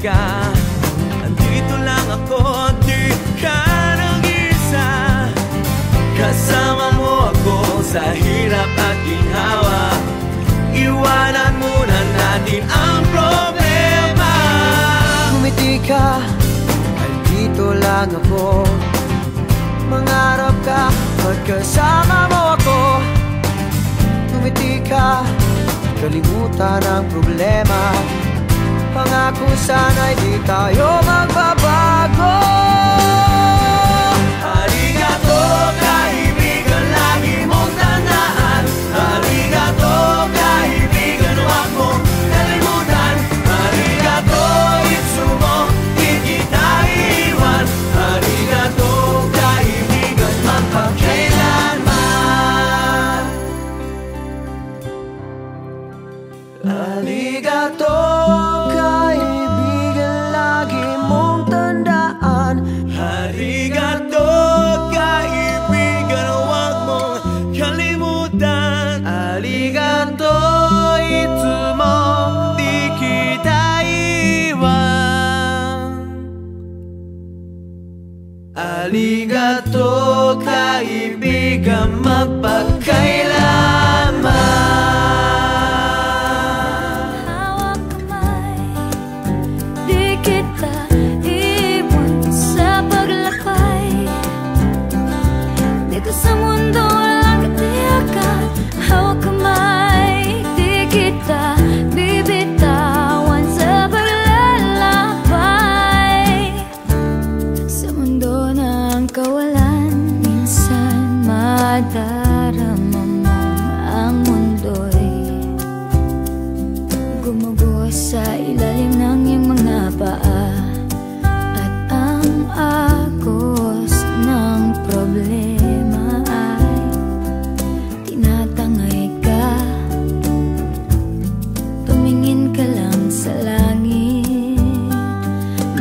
ka. Andito lang ako, di ka nag-isa. Kasama mo ako sa hirap at ginhawa. Iwanan muna natin ang problema. Ngumiti ka, andito lang ako. Mangarap ka, magkasama mo ako. Ngumiti ka, kalimutan ang problema. Pangako sana'y di tayo magbabago. Arigato, kaibigan, lagi mong tandaan. Arigato, kaibigan, huwag mong kalimutan. Arigato, itsumo, di kita iwan. Arigato, kaibigan, magpakailanman. Arigato, kaibigan, lagi mong tandaan. Arigato, kaibigan, huwag mong kalimutan. Arigato, itsumo, di kita iwan. Arigato, kaibigan, magpakailanman. Sa mundo walang katiyakan, hawak kamay, di kita bibitawan sa paglalakbay. Sa mundo ng kawalan, minsan madarama mo ang mundo'y gumuguho sa ilalim ng iyong mga paa. At ang agos ng problema sa langit.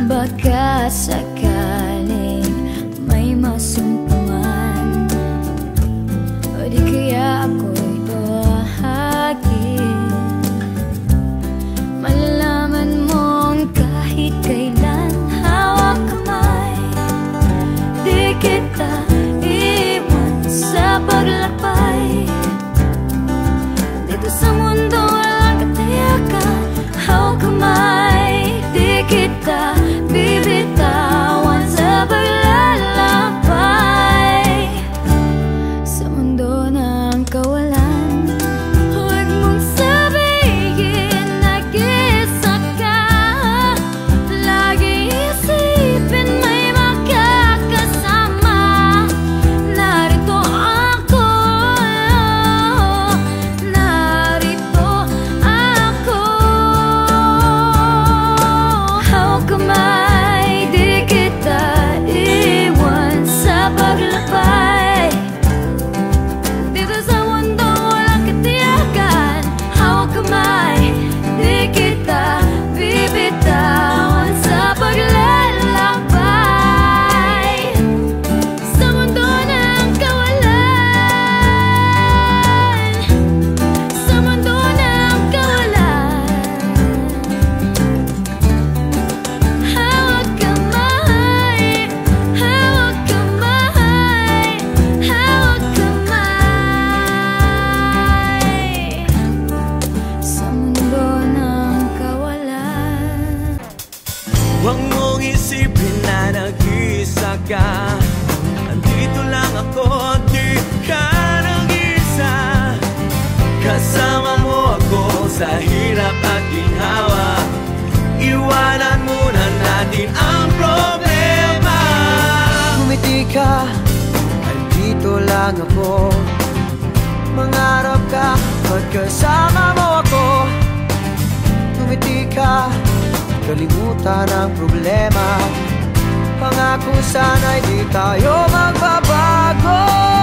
Baka sakaling may masumpungan, o di kaya ako'y tuwahagin. Malalaman mong kahit kailan, hawak kamay, di kita iwan sa paglakbay. Dito sa mundo walang katiyakan, hawak kamay, di kita bibitawan sa paglalakbay. Sa mundo ng kawalan, huwag mong sabihin nag-isa ka. Lagi isipin may makakasama. Narito ako, narito ako. Hawak kamay, di kita iwan sa paglakbay. Dito sa mundo walang katiyakan, hawak kamay, di kita bibitawan sa paglalakbay. Sa mundo ng kawalan, sa mundo ng kawalan, hawak kamay, hawak kamay, hawak kamay. Sa mundo ng kawalan. Huwag mong isipin na nag-isa ka. Andito lang ako, di ka nag-isa. Kasama mo ako sa hirap at ginhawa. Iwanan muna natin ang problema. Ngumiti ka, andito lang ako. Mangarap ka, magkasama mo ako. Ngumiti ka, kalimutan ang problema. Pangako sana'y di tayo magbabago.